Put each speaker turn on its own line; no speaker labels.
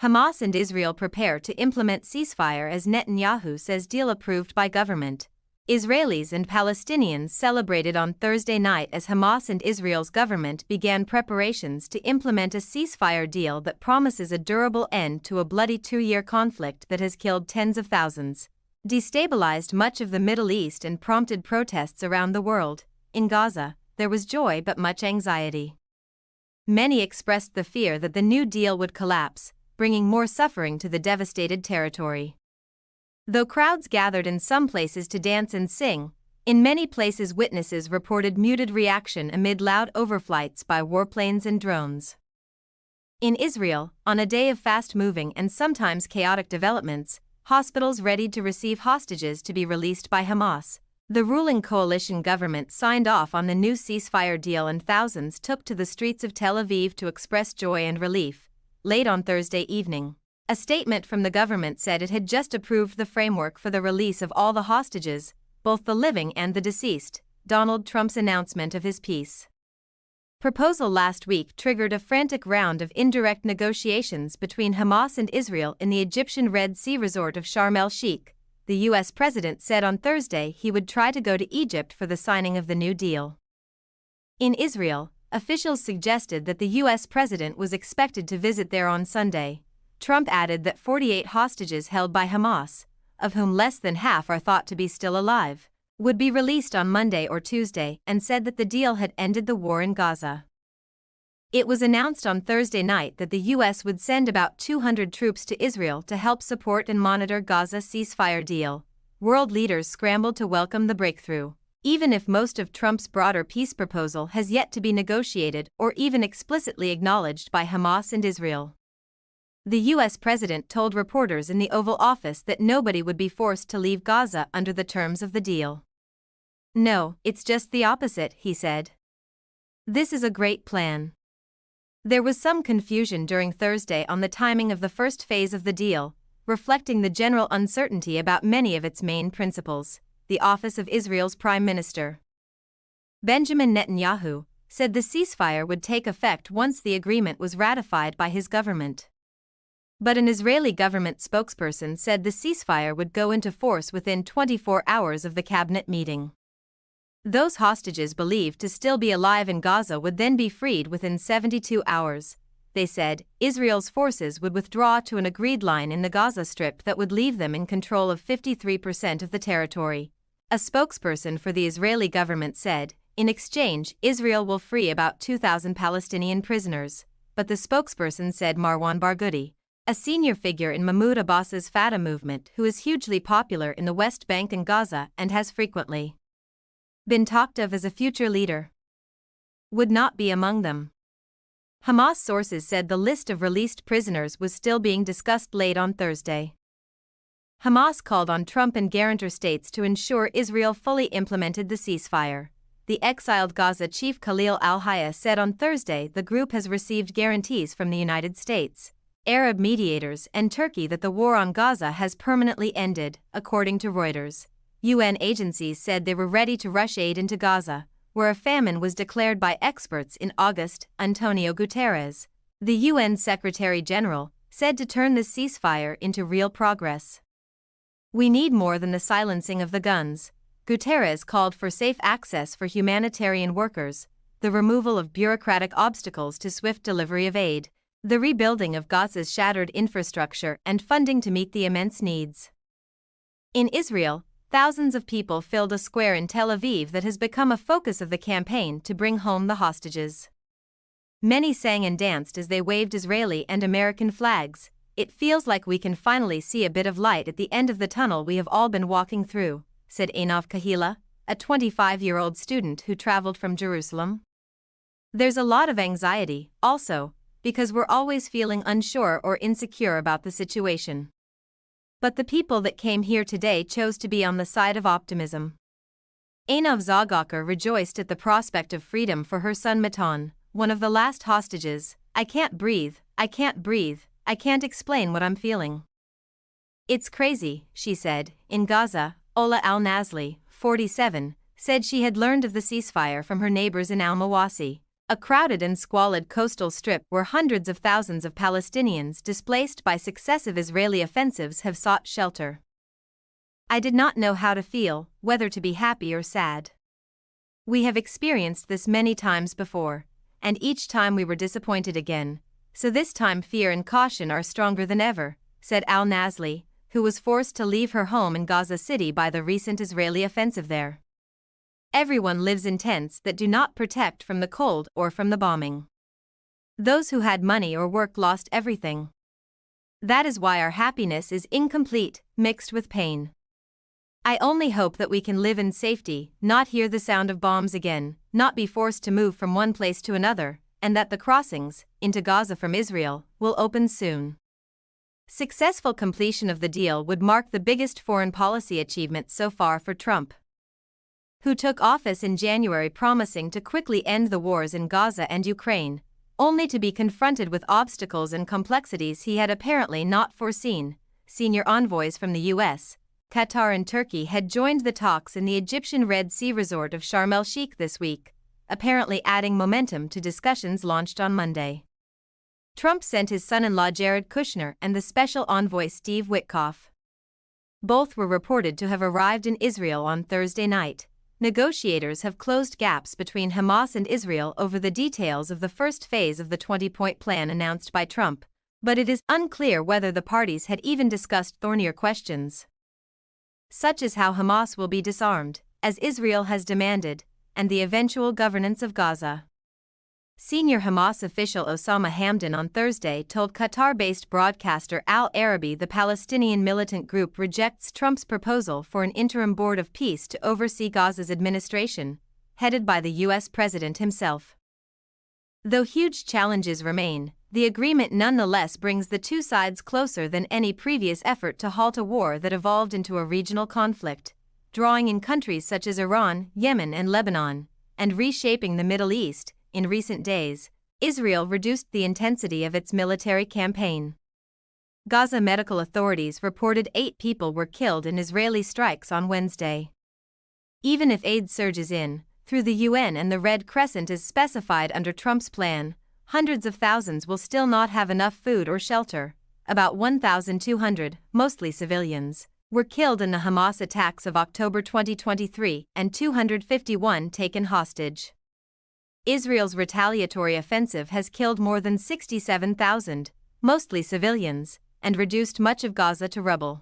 Hamas and Israel prepare to implement ceasefire as Netanyahu says deal approved by government. Israelis and Palestinians celebrated on Thursday night as Hamas and Israel's government began preparations to implement a ceasefire deal that promises a durable end to a bloody two-year conflict that has killed tens of thousands, destabilized much of the Middle East and prompted protests around the world. In Gaza, there was joy but much anxiety. Many expressed the fear that the new deal would collapse, bringing more suffering to the devastated territory. Though crowds gathered in some places to dance and sing, in many places witnesses reported muted reaction amid loud overflights by warplanes and drones. In Israel, on a day of fast-moving and sometimes chaotic developments, hospitals readied to receive hostages to be released by Hamas. The ruling coalition government signed off on the new ceasefire deal and thousands took to the streets of Tel Aviv to express joy and relief. Late on Thursday evening, a statement from the government said it had just approved the framework for the release of all the hostages, both the living and the deceased. Donald Trump's announcement of his peace proposal last week triggered a frantic round of indirect negotiations between Hamas and Israel in the Egyptian Red Sea resort of Sharm el-Sheikh. The U.S. president said on Thursday he would try to go to Egypt for the signing of the new deal. In Israel, officials suggested that the U.S. president was expected to visit there on Sunday. Trump added that 48 hostages held by Hamas, of whom less than half are thought to be still alive, would be released on Monday or Tuesday, and said that the deal had ended the war in Gaza. It was announced on Thursday night that the U.S. would send about 200 troops to Israel to help support and monitor Gaza's ceasefire deal. World leaders scrambled to welcome the breakthrough, even if most of Trump's broader peace proposal has yet to be negotiated or even explicitly acknowledged by Hamas and Israel. The U.S. president told reporters in the Oval Office that nobody would be forced to leave Gaza under the terms of the deal. "No, it's just the opposite," he said. "This is a great plan." There was some confusion during Thursday on the timing of the first phase of the deal, reflecting the general uncertainty about many of its main principles. The office of Israel's Prime Minister, Benjamin Netanyahu, said the ceasefire would take effect once the agreement was ratified by his government. But an Israeli government spokesperson said the ceasefire would go into force within 24 hours of the cabinet meeting. Those hostages believed to still be alive in Gaza would then be freed within 72 hours. They said Israel's forces would withdraw to an agreed line in the Gaza Strip that would leave them in control of 53% of the territory. A spokesperson for the Israeli government said, in exchange, Israel will free about 2,000 Palestinian prisoners. But the spokesperson said Marwan Barghouti, a senior figure in Mahmoud Abbas's Fatah movement who is hugely popular in the West Bank and Gaza and has frequently been talked of as a future leader, would not be among them. Hamas sources said the list of released prisoners was still being discussed late on Thursday. Hamas called on Trump and guarantor states to ensure Israel fully implemented the ceasefire. The exiled Gaza chief Khalil al-Hayya said on Thursday the group has received guarantees from the United States, Arab mediators, and Turkey that the war on Gaza has permanently ended, according to Reuters. UN agencies said they were ready to rush aid into Gaza, where a famine was declared by experts in August. Antonio Guterres, the UN Secretary General, said to turn the ceasefire into real progress. "We need more than the silencing of the guns." Guterres called for safe access for humanitarian workers, the removal of bureaucratic obstacles to swift delivery of aid, the rebuilding of Gaza's shattered infrastructure, and funding to meet the immense needs. In Israel, thousands of people filled a square in Tel Aviv that has become a focus of the campaign to bring home the hostages. Many sang and danced as they waved Israeli and American flags. "It feels like we can finally see a bit of light at the end of the tunnel we have all been walking through," said Einav Kahila, a 25-year-old student who traveled from Jerusalem. "There's a lot of anxiety, also, because we're always feeling unsure or insecure about the situation. But the people that came here today chose to be on the side of optimism." Einav Zagakar rejoiced at the prospect of freedom for her son Matan, one of the last hostages. "I can't breathe, I can't breathe, I can't explain what I'm feeling. It's crazy," she said. In Gaza, Ola al-Nazli, 47, said she had learned of the ceasefire from her neighbors in al-Mawasi, a crowded and squalid coastal strip where hundreds of thousands of Palestinians displaced by successive Israeli offensives have sought shelter. I did not know how to feel, whether to be happy or sad. We have experienced this many times before, and each time we were disappointed again, so this time fear and caution are stronger than ever, said Al-Nazli, who was forced to leave her home in Gaza City by the recent Israeli offensive there. Everyone lives in tents that do not protect from the cold or from the bombing. Those who had money or work lost everything. That is why our happiness is incomplete, mixed with pain. I only hope that we can live in safety, not hear the sound of bombs again, not be forced to move from one place to another, and that the crossings into Gaza from Israel will open soon. Successful completion of the deal would mark the biggest foreign policy achievement so far for Trump, who took office in January promising to quickly end the wars in Gaza and Ukraine, only to be confronted with obstacles and complexities he had apparently not foreseen. Senior envoys from the US, Qatar and Turkey had joined the talks in the Egyptian Red Sea resort of Sharm el-Sheikh this week, apparently adding momentum to discussions launched on Monday. Trump sent his son-in-law Jared Kushner and the special envoy Steve Witkoff. Both were reported to have arrived in Israel on Thursday night. Negotiators have closed gaps between Hamas and Israel over the details of the first phase of the 20-point plan announced by Trump, but it is unclear whether the parties had even discussed thornier questions, such as how Hamas will be disarmed, as Israel has demanded, and the eventual governance of Gaza. Senior Hamas official Osama Hamdan on Thursday told Qatar-based broadcaster Al Arabi the Palestinian militant group rejects Trump's proposal for an interim board of peace to oversee Gaza's administration, headed by the U.S. president himself. Though huge challenges remain, the agreement nonetheless brings the two sides closer than any previous effort to halt a war that evolved into a regional conflict, drawing in countries such as Iran, Yemen, and Lebanon, and reshaping the Middle East. In recent days, Israel reduced the intensity of its military campaign. Gaza medical authorities reported 8 people were killed in Israeli strikes on Wednesday. Even if aid surges in, through the UN and the Red Crescent as specified under Trump's plan, hundreds of thousands will still not have enough food or shelter. About 1,200, mostly civilians, were killed in the Hamas attacks of October 2023 and 251 taken hostage. Israel's retaliatory offensive has killed more than 67,000, mostly civilians, and reduced much of Gaza to rubble.